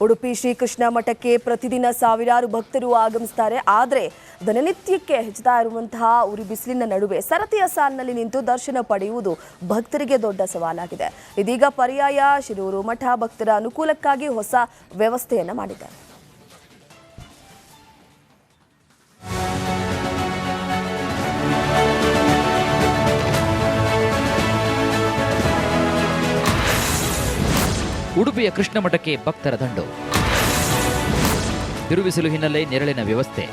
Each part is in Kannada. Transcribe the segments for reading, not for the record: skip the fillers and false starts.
ಉಡುಪಿ ಶ್ರೀಕೃಷ್ಣ ಮಠಕ್ಕೆ ಪ್ರತಿದಿನ ಸಾವಿರಾರು ಭಕ್ತರು ಆಗಮಿಸುತ್ತಾರೆ. ಆದರೆ ದಿನನಿತ್ಯಕ್ಕೆ ಹೆಚ್ಚುತ್ತಾ ಇರುವಂತಹ ಉರಿ ಬಿಸಿಲಿನ ನಡುವೆ ಸರತಿಯ ಸಾಲಿನಲ್ಲಿ ನಿಂತು ದರ್ಶನ ಪಡೆಯುವುದು ಭಕ್ತರಿಗೆ ದೊಡ್ಡ ಸವಾಲಾಗಿದೆ. ಇದೀಗ ಪರ್ಯಾಯ ಶಿರೂರು ಮಠ ಭಕ್ತರ ಅನುಕೂಲಕ್ಕಾಗಿ ಹೊಸ ವ್ಯವಸ್ಥೆಯನ್ನು ಮಾಡಿದೆ. ಉಡುಪಿಯ ಕೃಷ್ಣ ಮಠಕ್ಕೆ ಭಕ್ತರ ದಂಡು. ಬಿರುಬಿಸಿಲು ಹಿನ್ನೆಲೆ ನೆರಳಿನ ವ್ಯವಸ್ಥೆ.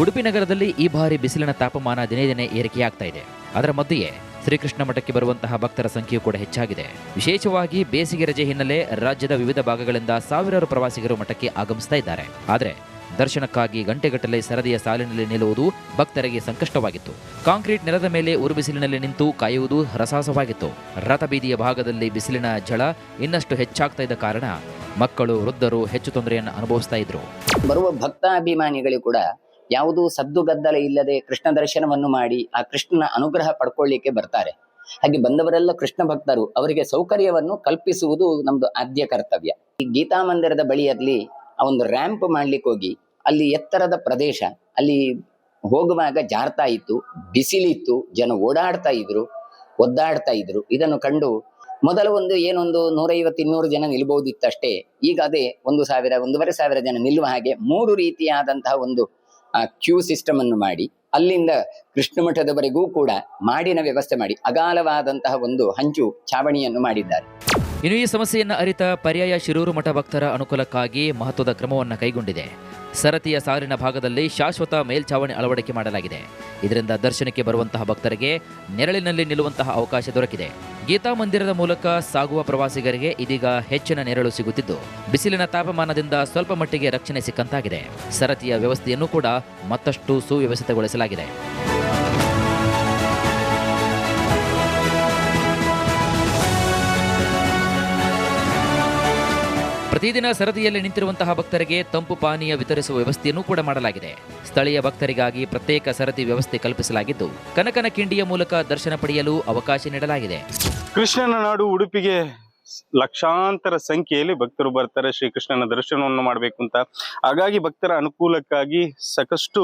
ಉಡುಪಿ ನಗರದಲ್ಲಿ ಈ ಬಾರಿ ಬಿಸಿಲಿನ ತಾಪಮಾನ ದಿನೇ ದಿನೇ ಏರಿಕೆಯಾಗ್ತಾ ಇದೆ. ಅದರ ಮಧ್ಯೆಯೇ ಶ್ರೀಕೃಷ್ಣ ಮಠಕ್ಕೆ ಬರುವಂತಹ ಭಕ್ತರ ಸಂಖ್ಯೆಯೂ ಕೂಡ ಹೆಚ್ಚಾಗಿದೆ. ವಿಶೇಷವಾಗಿ ಬೇಸಿಗೆ ರಜೆ ಹಿನ್ನೆಲೆ ರಾಜ್ಯದ ವಿವಿಧ ಭಾಗಗಳಿಂದ ಸಾವಿರಾರು ಪ್ರವಾಸಿಗರು ಮಠಕ್ಕೆ ಆಗಮಿಸ್ತಾ ಇದ್ದಾರೆ. ಆದರೆ ದರ್ಶನಕ್ಕಾಗಿ ಗಂಟೆಗಟ್ಟಲೆ ಸರದಿಯ ಸಾಲಿನಲ್ಲಿ ನಿಲ್ಲುವುದು ಭಕ್ತರಿಗೆ ಸಂಕಷ್ಟವಾಗಿತ್ತು. ಕಾಂಕ್ರೀಟ್ ನೆಲದ ಮೇಲೆ ಉರುಬಿಸಿಲಿನಲ್ಲಿ ನಿಂತು ಕಾಯುವುದು ಹರಸಾಹಸವಾಗಿತ್ತು. ರಥಬೀದಿಯ ಭಾಗದಲ್ಲಿ ಬಿಸಿಲಿನ ಝಳ ಇನ್ನಷ್ಟು ಹೆಚ್ಚಾಗ್ತಾ ಇದ್ದ ಕಾರಣ ಮಕ್ಕಳು, ವೃದ್ಧರು ಹೆಚ್ಚು ತೊಂದರೆಯನ್ನು ಅನುಭವಿಸ್ತಾ ಇದ್ರು. ಬರುವ ಭಕ್ತಾಭಿಮಾನಿಗಳು ಕೂಡ ಯಾವುದೂ ಸದ್ದುಗದ್ದಲ ಇಲ್ಲದೆ ಕೃಷ್ಣ ದರ್ಶನವನ್ನು ಮಾಡಿ ಆ ಕೃಷ್ಣನ ಅನುಗ್ರಹ ಪಡ್ಕೊಳ್ಳಿಕ್ಕೆ ಬರ್ತಾರೆ. ಹಾಗೆ ಬಂದವರೆಲ್ಲ ಕೃಷ್ಣ ಭಕ್ತರು, ಅವರಿಗೆ ಸೌಕರ್ಯವನ್ನು ಕಲ್ಪಿಸುವುದು ನಮ್ದು ಆದ್ಯ ಕರ್ತವ್ಯ. ಈ ಗೀತಾ ಮಂದಿರದ ಬಳಿಯಲ್ಲಿ ಆ ಒಂದು ರ್ಯಾಂಪ್ ಮಾಡ್ಲಿಕ್ಕೆ ಹೋಗಿ ಅಲ್ಲಿ ಎತ್ತರದ ಪ್ರದೇಶ, ಅಲ್ಲಿ ಹೋಗುವಾಗ ಜಾರ್ತಾ ಇತ್ತು, ಬಿಸಿಲಿತ್ತು, ಜನ ಓಡಾಡ್ತಾ ಇದ್ರು, ಒದ್ದಾಡ್ತಾ ಇದ್ರು. ಇದನ್ನು ಕಂಡು ಮೊದಲು ಏನೊಂದು 150-200 ಜನ ನಿಲ್ಬಹುದಿತ್ತಷ್ಟೇ. ಈಗ ಅದೇ 1,000, 1,500 ಜನ ನಿಲ್ಲುವ ಹಾಗೆ 3 ರೀತಿಯಾದಂತಹ ಒಂದು ಕ್ಯೂ ಸಿಸ್ಟಮ್ ಅನ್ನು ಮಾಡಿ ಅಲ್ಲಿಂದ ಕೃಷ್ಣ ಮಠದವರೆಗೂ ಕೂಡ ಮಾಡಿನ ವ್ಯವಸ್ಥೆ ಮಾಡಿ ಅಗಾಲವಾದಂತಹ ಒಂದು ಹಂಚು ಛಾವಣಿಯನ್ನು ಮಾಡಿದ್ದಾರೆ. ಇನ್ನು ಈ ಸಮಸ್ಯೆಯನ್ನು ಅರಿತ ಪರ್ಯಾಯ ಶಿರೂರು ಮಠ ಭಕ್ತರ ಅನುಕೂಲಕ್ಕಾಗಿ ಮಹತ್ವದ ಕ್ರಮವನ್ನು ಕೈಗೊಂಡಿದೆ. ಸರತಿಯ ಸಾಲಿನ ಭಾಗದಲ್ಲಿ ಶಾಶ್ವತ ಮೇಲ್ಛಾವಣಿ ಅಳವಡಿಕೆ ಮಾಡಲಾಗಿದೆ. ಇದರಿಂದ ದರ್ಶನಕ್ಕೆ ಬರುವಂತಹ ಭಕ್ತರಿಗೆ ನೆರಳಿನಲ್ಲಿ ನಿಲ್ಲುವಂತಹ ಅವಕಾಶ ದೊರಕಿದೆ. ಗೀತಾ ಮಂದಿರದ ಮೂಲಕ ಸಾಗುವ ಪ್ರವಾಸಿಗರಿಗೆ ಇದೀಗ ಹೆಚ್ಚಿನ ನೆರಳು ಸಿಗುತ್ತಿದ್ದು ಬಿಸಿಲಿನ ತಾಪಮಾನದಿಂದ ಸ್ವಲ್ಪ ಮಟ್ಟಿಗೆ ರಕ್ಷಣೆ ಸಿಕ್ಕಂತಾಗಿದೆ. ಸರತಿಯ ವ್ಯವಸ್ಥೆಯನ್ನು ಕೂಡ ಮತ್ತಷ್ಟು ಸುವ್ಯವಸ್ಥಿತಗೊಳಿಸಲಾಗಿದೆ. ಪ್ರತಿದಿನ ಸರದಿಯಲ್ಲಿ ನಿಂತಿರುವಂತಹ ಭಕ್ತರಿಗೆ ತಂಪು ಪಾನೀಯ ವಿತರಿಸುವ ವ್ಯವಸ್ಥೆಯನ್ನು ಕೂಡ ಮಾಡಲಾಗಿದೆ. ಸ್ಥಳೀಯ ಭಕ್ತರಿಗಾಗಿ ಪ್ರತ್ಯೇಕ ಸರದಿ ವ್ಯವಸ್ಥೆ ಕಲ್ಪಿಸಲಾಗಿದ್ದು ಕನಕನ ಕಿಂಡಿಯ ಮೂಲಕ ದರ್ಶನ ಪಡೆಯಲು ಅವಕಾಶ ನೀಡಲಾಗಿದೆ. ಕೃಷ್ಣನ ನಾಡು ಉಡುಪಿಗೆ ಲಕ್ಷಾಂತರ ಸಂಖ್ಯೆಯಲ್ಲಿ ಭಕ್ತರು ಬರ್ತಾರೆ ಶ್ರೀಕೃಷ್ಣನ ದರ್ಶನವನ್ನು ಮಾಡಬೇಕು ಅಂತ. ಹಾಗಾಗಿ ಭಕ್ತರ ಅನುಕೂಲಕ್ಕಾಗಿ ಸಾಕಷ್ಟು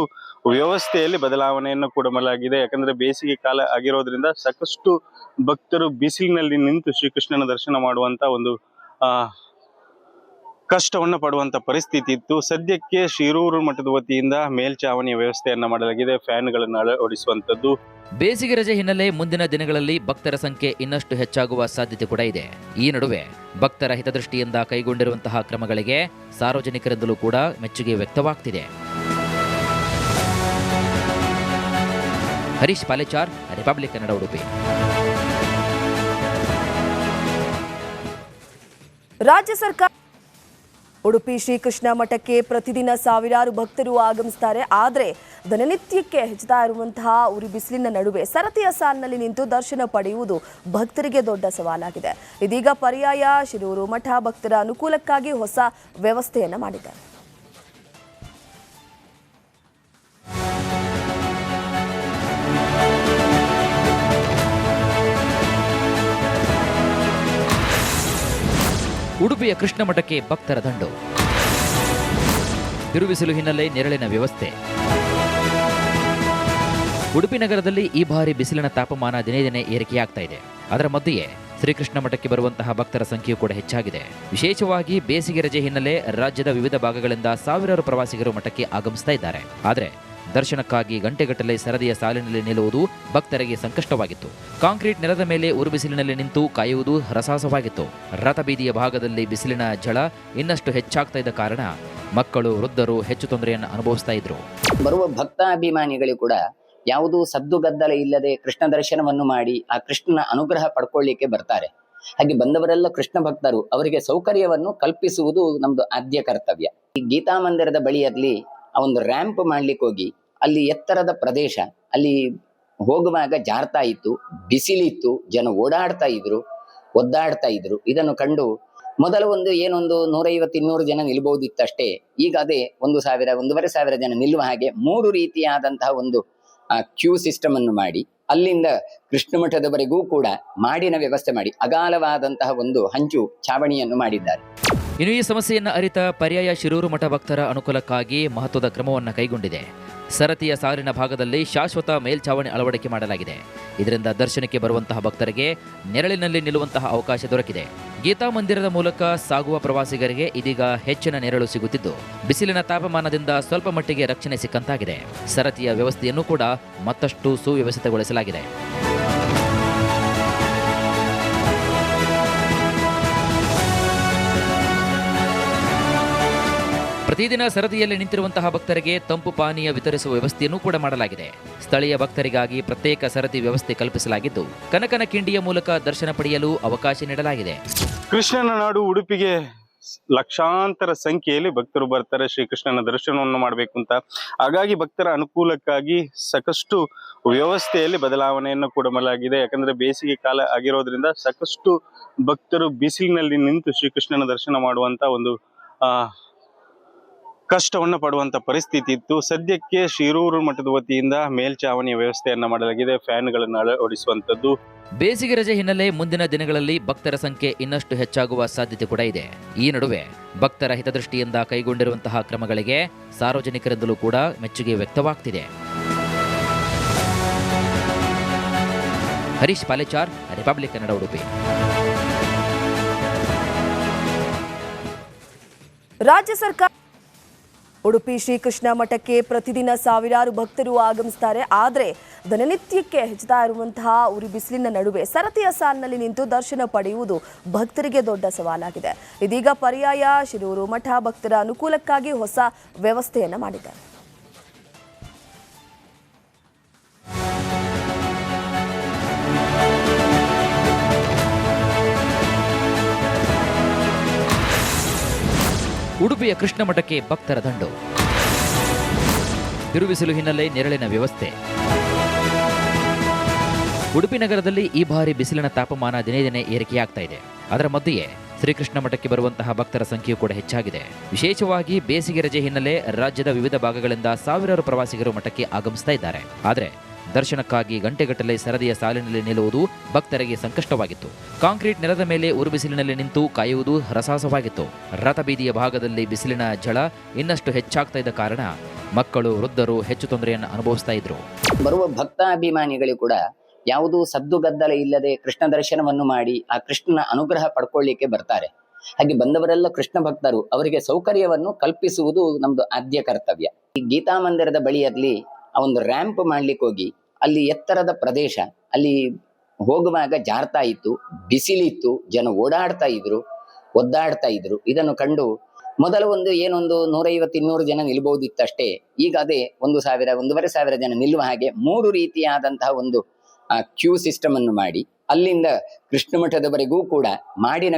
ವ್ಯವಸ್ಥೆಯಲ್ಲಿ ಬದಲಾವಣೆಯನ್ನು ಕೂಡ ಮಾಡಲಾಗಿದೆ. ಯಾಕಂದ್ರೆ ಬೇಸಿಗೆ ಕಾಲ ಆಗಿರೋದ್ರಿಂದ ಸಾಕಷ್ಟು ಭಕ್ತರು ಬಿಸಿಲಿನಲ್ಲಿ ನಿಂತು ಶ್ರೀಕೃಷ್ಣನ ದರ್ಶನ ಮಾಡುವಂತ ಒಂದು ಕಷ್ಟವನ್ನು ಪಡುವಂತ ಪರಿಸ್ಥಿತಿ ಇತ್ತು. ಸದ್ಯಕ್ಕೆ ಶಿರೂರು ಮಠದ ವತಿಯಿಂದ ಮೇಲ್ಛಾವಣಿಯ ವ್ಯವಸ್ಥೆಯನ್ನ ಮಾಡಲಾಗಿದೆ. ಫ್ಯಾನ್ಗಳನ್ನು ಅಳವಡಿಸುವಂತದ್ದು. ಬೇಸಿಗೆ ರಜೆ ಹಿನ್ನೆಲೆ ಮುಂದಿನ ದಿನಗಳಲ್ಲಿ ಭಕ್ತರ ಸಂಖ್ಯೆ ಇನ್ನಷ್ಟು ಹೆಚ್ಚಾಗುವ ಸಾಧ್ಯತೆ ಕೂಡ ಇದೆ. ಈ ನಡುವೆ ಭಕ್ತರ ಹಿತದೃಷ್ಟಿಯಿಂದ ಕೈಗೊಂಡಿರುವಂತಹ ಕ್ರಮಗಳಿಗೆ ಸಾರ್ವಜನಿಕರಿಂದಲೂ ಕೂಡ ಮೆಚ್ಚುಗೆ ವ್ಯಕ್ತವಾಗ್ತಿದೆ. ಹರೀಶ್ ಪಾಲೇಚಾರ್, ರಿಪಬ್ಲಿಕ್ ಕನ್ನಡ, ಉಡುಪಿ. ರಾಜ್ಯ ಸರ್ಕಾರ ಉಡುಪಿ ಶ್ರೀಕೃಷ್ಣ ಮಠಕ್ಕೆ ಪ್ರತಿದಿನ ಸಾವಿರಾರು ಭಕ್ತರು ಆಗಮಿಸುತ್ತಾರೆ. ಆದರೆ ದಿನನಿತ್ಯಕ್ಕೆ ಹೆಚ್ಚುತ್ತಾ ಇರುವಂತಹ ಉರಿ ಬಿಸಿಲಿನ ನಡುವೆ ಸರತಿಯ ಸಾಲಿನಲ್ಲಿ ನಿಂತು ದರ್ಶನ ಪಡೆಯುವುದು ಭಕ್ತರಿಗೆ ದೊಡ್ಡ ಸವಾಲಾಗಿದೆ. ಇದೀಗ ಪರ್ಯಾಯ ಶಿರೂರು ಮಠ ಭಕ್ತರ ಅನುಕೂಲಕ್ಕಾಗಿ ಹೊಸ ವ್ಯವಸ್ಥೆಯನ್ನು ಮಾಡಿದೆ. ಉಡುಪಿಯ ಕೃಷ್ಣ ಮಠಕ್ಕೆ ಭಕ್ತರ ದಂಡು. ಬಿರುಬಿಸಿಲು ಹಿನ್ನೆಲೆ ನೆರಳಿನ ವ್ಯವಸ್ಥೆ. ಉಡುಪಿ ನಗರದಲ್ಲಿ ಈ ಬಾರಿ ಬಿಸಿಲಿನ ತಾಪಮಾನ ದಿನೇ ದಿನೇ ಏರಿಕೆಯಾಗ್ತಾ ಇದೆ. ಅದರ ಮಧ್ಯೆಯೇ ಶ್ರೀಕೃಷ್ಣ ಮಠಕ್ಕೆ ಬರುವಂತಹ ಭಕ್ತರ ಸಂಖ್ಯೆಯೂ ಕೂಡ ಹೆಚ್ಚಾಗಿದೆ. ವಿಶೇಷವಾಗಿ ಬೇಸಿಗೆ ರಜೆ ಹಿನ್ನೆಲೆ ರಾಜ್ಯದ ವಿವಿಧ ಭಾಗಗಳಿಂದ ಸಾವಿರಾರು ಪ್ರವಾಸಿಗರು ಮಠಕ್ಕೆ ಆಗಮಿಸ್ತಾ ಇದ್ದಾರೆ. ಆದರೆ ದರ್ಶನಕ್ಕಾಗಿ ಗಂಟೆಗಟ್ಟಲೆ ಸರದಿಯ ಸಾಲಿನಲ್ಲಿ ನಿಲ್ಲುವುದು ಭಕ್ತರಿಗೆ ಸಂಕಷ್ಟವಾಗಿತ್ತು. ಕಾಂಕ್ರೀಟ್ ನೆಲದ ಮೇಲೆ ಉರುಬಿಸಿಲಿನಲ್ಲಿ ನಿಂತು ಕಾಯುವುದು ಹರಸಾಹಸವಾಗಿತ್ತು. ರಥಬೀದಿಯ ಭಾಗದಲ್ಲಿ ಬಿಸಿಲಿನ ಝಳ ಇನ್ನಷ್ಟು ಹೆಚ್ಚಾಗ್ತಾ ಇದ್ದ ಕಾರಣ ಮಕ್ಕಳು, ವೃದ್ಧರು ಹೆಚ್ಚು ತೊಂದರೆಯನ್ನು ಅನುಭವಿಸ್ತಾ ಇದ್ರು. ಬರುವ ಭಕ್ತಾಭಿಮಾನಿಗಳು ಕೂಡ ಯಾವುದೂ ಸದ್ದುಗದ್ದಲ ಇಲ್ಲದೆ ಕೃಷ್ಣ ದರ್ಶನವನ್ನು ಮಾಡಿ ಆ ಕೃಷ್ಣನ ಅನುಗ್ರಹ ಪಡ್ಕೊಳ್ಳಿಕ್ಕೆ ಬರ್ತಾರೆ. ಹಾಗೆ ಬಂದವರೆಲ್ಲ ಕೃಷ್ಣ ಭಕ್ತರು, ಅವರಿಗೆ ಸೌಕರ್ಯವನ್ನು ಕಲ್ಪಿಸುವುದು ನಮ್ದು ಆದ್ಯ ಕರ್ತವ್ಯ. ಈ ಗೀತಾ ಮಂದಿರದ ಬಳಿಯಲ್ಲಿ ಆ ಒಂದು ರ್ಯಾಂಪ್ ಮಾಡ್ಲಿಕ್ಕೆ ಹೋಗಿ ಅಲ್ಲಿ ಎತ್ತರದ ಪ್ರದೇಶ, ಅಲ್ಲಿ ಹೋಗುವಾಗ ಜಾರ್ತಾ ಇತ್ತು, ಬಿಸಿಲಿತ್ತು, ಜನ ಓಡಾಡ್ತಾ ಇದ್ರು, ಒದ್ದಾಡ್ತಾ ಇದ್ರು. ಇದನ್ನು ಕಂಡು ಮೊದಲು 150-200 ಜನ ನಿಲ್ಬಹುದಿತ್ತಷ್ಟೇ. ಈಗ ಅದೇ 1,000, 1,500 ಜನ ನಿಲ್ಲುವ ಹಾಗೆ 3 ರೀತಿಯಾದಂತಹ ಒಂದು ಕ್ಯೂ ಸಿಸ್ಟಮ್ ಅನ್ನು ಮಾಡಿ ಅಲ್ಲಿಂದ ಕೃಷ್ಣ ಮಠದವರೆಗೂ ಕೂಡ ಮಾಡಿನ ವ್ಯವಸ್ಥೆ ಮಾಡಿ ಅಗಾಲವಾದಂತಹ ಒಂದು ಹಂಚು ಛಾವಣಿಯನ್ನು ಮಾಡಿದ್ದಾರೆ. ಇನ್ನು ಈ ಸಮಸ್ಯೆಯನ್ನು ಅರಿತ ಪರ್ಯಾಯ ಶಿರೂರು ಮಠ ಭಕ್ತರ ಅನುಕೂಲಕ್ಕಾಗಿ ಮಹತ್ವದ ಕ್ರಮವನ್ನು ಕೈಗೊಂಡಿದೆ. ಸರತಿಯ ಸಾಲಿನ ಭಾಗದಲ್ಲಿ ಶಾಶ್ವತ ಮೇಲ್ಛಾವಣಿ ಅಳವಡಿಕೆ ಮಾಡಲಾಗಿದೆ. ಇದರಿಂದ ದರ್ಶನಕ್ಕೆ ಬರುವಂತಹ ಭಕ್ತರಿಗೆ ನೆರಳಿನಲ್ಲಿ ನಿಲ್ಲುವಂತಹ ಅವಕಾಶ ದೊರಕಿದೆ. ಗೀತಾ ಮಂದಿರದ ಮೂಲಕ ಸಾಗುವ ಪ್ರವಾಸಿಗರಿಗೆ ಇದೀಗ ಹೆಚ್ಚಿನ ನೆರಳು ಸಿಗುತ್ತಿದ್ದು ಬಿಸಿಲಿನ ತಾಪಮಾನದಿಂದ ಸ್ವಲ್ಪ ಮಟ್ಟಿಗೆ ರಕ್ಷಣೆ ಸಿಕ್ಕಂತಾಗಿದೆ. ಸರತಿಯ ವ್ಯವಸ್ಥೆಯನ್ನು ಕೂಡ ಮತ್ತಷ್ಟು ಸುವ್ಯವಸ್ಥಿತಗೊಳಿಸಲಾಗಿದೆ. ಪ್ರತಿದಿನ ಸರದಿಯಲ್ಲಿ ನಿಂತಿರುವಂತಹ ಭಕ್ತರಿಗೆ ತಂಪು ಪಾನೀಯ ವಿತರಿಸುವ ವ್ಯವಸ್ಥೆಯನ್ನು ಕೂಡ ಮಾಡಲಾಗಿದೆ. ಸ್ಥಳೀಯ ಭಕ್ತರಿಗಾಗಿ ಪ್ರತ್ಯೇಕ ಸರದಿ ವ್ಯವಸ್ಥೆ ಕಲ್ಪಿಸಲಾಗಿದ್ದು ಕನಕನ ಕಿಂಡಿಯ ಮೂಲಕ ದರ್ಶನ ಪಡೆಯಲು ಅವಕಾಶ ನೀಡಲಾಗಿದೆ. ಕೃಷ್ಣನ ನಾಡು ಉಡುಪಿಗೆ ಲಕ್ಷಾಂತರ ಸಂಖ್ಯೆಯಲ್ಲಿ ಭಕ್ತರು ಬರ್ತಾರೆ ಶ್ರೀಕೃಷ್ಣನ ದರ್ಶನವನ್ನು ಮಾಡಬೇಕು ಅಂತ. ಹಾಗಾಗಿ ಭಕ್ತರ ಅನುಕೂಲಕ್ಕಾಗಿ ಸಾಕಷ್ಟು ವ್ಯವಸ್ಥೆಯಲ್ಲಿ ಬದಲಾವಣೆಯನ್ನು ಕೂಡ ಮಾಡಲಾಗಿದೆ. ಯಾಕಂದ್ರೆ ಬೇಸಿಗೆ ಕಾಲ ಆಗಿರೋದ್ರಿಂದ ಸಾಕಷ್ಟು ಭಕ್ತರು ಬಿಸಿಲಿನಲ್ಲಿ ನಿಂತು ಶ್ರೀಕೃಷ್ಣನ ದರ್ಶನ ಮಾಡುವಂತ ಒಂದು ಕಷ್ಟವನ್ನು ಪಡುವಂತ ಪರಿಸ್ಥಿತಿ ಇತ್ತು. ಸದ್ಯಕ್ಕೆ ಶಿರೂರು ಮಠದ ವತಿಯಿಂದ ಮೇಲ್ಛಾವಣಿಯ ವ್ಯವಸ್ಥೆಯನ್ನ ಮಾಡಲಾಗಿದೆ. ಫ್ಯಾನ್ಗಳನ್ನು ಅಳವಡಿಸುವಂತದ್ದು. ಬೇಸಿಗೆ ರಜೆ ಹಿನ್ನೆಲೆ ಮುಂದಿನ ದಿನಗಳಲ್ಲಿ ಭಕ್ತರ ಸಂಖ್ಯೆ ಇನ್ನಷ್ಟು ಹೆಚ್ಚಾಗುವ ಸಾಧ್ಯತೆ ಕೂಡ ಇದೆ. ಈ ನಡುವೆ ಭಕ್ತರ ಹಿತದೃಷ್ಟಿಯಿಂದ ಕೈಗೊಂಡಿರುವಂತಹ ಕ್ರಮಗಳಿಗೆ ಸಾರ್ವಜನಿಕರಿಂದಲೂ ಕೂಡ ಮೆಚ್ಚುಗೆ ವ್ಯಕ್ತವಾಗ್ತಿದೆ. ಹರೀಶ್ ಪಾಲೇಚಾರ್, ರಿಪಬ್ಲಿಕ್ ಕನ್ನಡ, ಉಡುಪಿ. ರಾಜ್ಯ ಸರ್ಕಾರ ಉಡುಪಿ ಶ್ರೀಕೃಷ್ಣ ಮಠಕ್ಕೆ ಪ್ರತಿದಿನ ಸಾವಿರಾರು ಭಕ್ತರು ಆಗಮಿಸ್ತಾರೆ. ಆದರೆ ದಿನನಿತ್ಯಕ್ಕೆ ಹೆಚ್ಚುತ್ತಾ ಇರುವಂತಹ ಉರಿ ಬಿಸಿಲಿನ ನಡುವೆ ಸರತಿಯ ಸಾಲಿನಲ್ಲಿ ನಿಂತು ದರ್ಶನ ಪಡೆಯುವುದು ಭಕ್ತರಿಗೆ ದೊಡ್ಡ ಸವಾಲಾಗಿದೆ. ಇದೀಗ ಪರ್ಯಾಯ ಶಿರೂರು ಮಠ ಭಕ್ತರ ಅನುಕೂಲಕ್ಕಾಗಿ ಹೊಸ ವ್ಯವಸ್ಥೆಯನ್ನು ಮಾಡಿದ್ದಾರೆ. ಉಡುಪಿಯ ಕೃಷ್ಣ ಮಠಕ್ಕೆ ಭಕ್ತರ ದಂಡು. ಬಿರುಬಿಸಿಲು ಹಿನ್ನೆಲೆ ನೆರಳಿನ ವ್ಯವಸ್ಥೆ. ಉಡುಪಿ ನಗರದಲ್ಲಿ ಈ ಬಾರಿ ಬಿಸಿಲಿನ ತಾಪಮಾನ ದಿನೇ ದಿನೇ ಏರಿಕೆಯಾಗ್ತಾ ಇದೆ. ಅದರ ಮಧ್ಯೆಯೇ ಶ್ರೀಕೃಷ್ಣ ಮಠಕ್ಕೆ ಬರುವಂತಹ ಭಕ್ತರ ಸಂಖ್ಯೆಯೂ ಕೂಡ ಹೆಚ್ಚಾಗಿದೆ. ವಿಶೇಷವಾಗಿ ಬೇಸಿಗೆ ರಜೆ ಹಿನ್ನೆಲೆ ರಾಜ್ಯದ ವಿವಿಧ ಭಾಗಗಳಿಂದ ಸಾವಿರಾರು ಪ್ರವಾಸಿಗರು ಮಠಕ್ಕೆ ಆಗಮಿಸ್ತಾ ಇದ್ದಾರೆ. ಆದರೆ ದರ್ಶನಕ್ಕಾಗಿ ಗಂಟೆಗಟ್ಟಲೆ ಸರದಿಯ ಸಾಲಿನಲ್ಲಿ ನಿಲ್ಲುವುದು ಭಕ್ತರಿಗೆ ಸಂಕಷ್ಟವಾಗಿತ್ತು. ಕಾಂಕ್ರೀಟ್ ನೆಲದ ಮೇಲೆ ಉರುಬಿಸಿಲಿನಲ್ಲಿ ನಿಂತು ಕಾಯುವುದು ರಸಾಸವಾಗಿತ್ತು. ರಥಬೀದಿಯ ಭಾಗದಲ್ಲಿ ಬಿಸಿಲಿನ ಝಳ ಇನ್ನಷ್ಟು ಹೆಚ್ಚಾಗ್ತಾ ಇದ್ದ ಕಾರಣ ಮಕ್ಕಳು, ವೃದ್ಧರು ಹೆಚ್ಚು ತೊಂದರೆಯನ್ನು ಅನುಭವಿಸ್ತಾ ಇದ್ರು. ಬರುವ ಭಕ್ತಾಭಿಮಾನಿಗಳು ಕೂಡ ಯಾವುದೂ ಸದ್ದುಗದ್ದಲ ಇಲ್ಲದೆ ಕೃಷ್ಣ ದರ್ಶನವನ್ನು ಮಾಡಿ ಆ ಕೃಷ್ಣನ ಅನುಗ್ರಹ ಪಡ್ಕೊಳ್ಳಿಕ್ಕೆ ಬರ್ತಾರೆ. ಹಾಗೆ ಬಂದವರೆಲ್ಲ ಕೃಷ್ಣ ಭಕ್ತರು, ಅವರಿಗೆ ಸೌಕರ್ಯವನ್ನು ಕಲ್ಪಿಸುವುದು ನಮ್ದು ಆದ್ಯ ಕರ್ತವ್ಯ. ಈ ಗೀತಾ ಮಂದಿರದ ಬಳಿಯಲ್ಲಿ ಆ ಒಂದು ರ್ಯಾಂಪ್ ಮಾಡ್ಲಿಕ್ಕೆ ಹೋಗಿ ಅಲ್ಲಿ ಎತ್ತರದ ಪ್ರದೇಶ, ಅಲ್ಲಿ ಹೋಗುವಾಗ ಜಾರ್ತಾ ಇತ್ತು, ಬಿಸಿಲಿತ್ತು, ಜನ ಓಡಾಡ್ತಾ ಇದ್ರು, ಒದ್ದಾಡ್ತಾ ಇದ್ರು. ಇದನ್ನು ಕಂಡು ಮೊದಲು ಏನೊಂದು 150-200 ಜನ ನಿಲ್ಬಹುದಿತ್ತಷ್ಟೇ. ಈಗ ಅದೇ 1,000, 1,500 ಜನ ನಿಲ್ಲುವ ಹಾಗೆ 3 ರೀತಿಯಾದಂತಹ ಒಂದು ಕ್ಯೂ ಸಿಸ್ಟಮ್ ಅನ್ನು ಮಾಡಿ ಅಲ್ಲಿಂದ ಕೃಷ್ಣ ಮಠದವರೆಗೂ ಕೂಡ ಮಾಡಿನ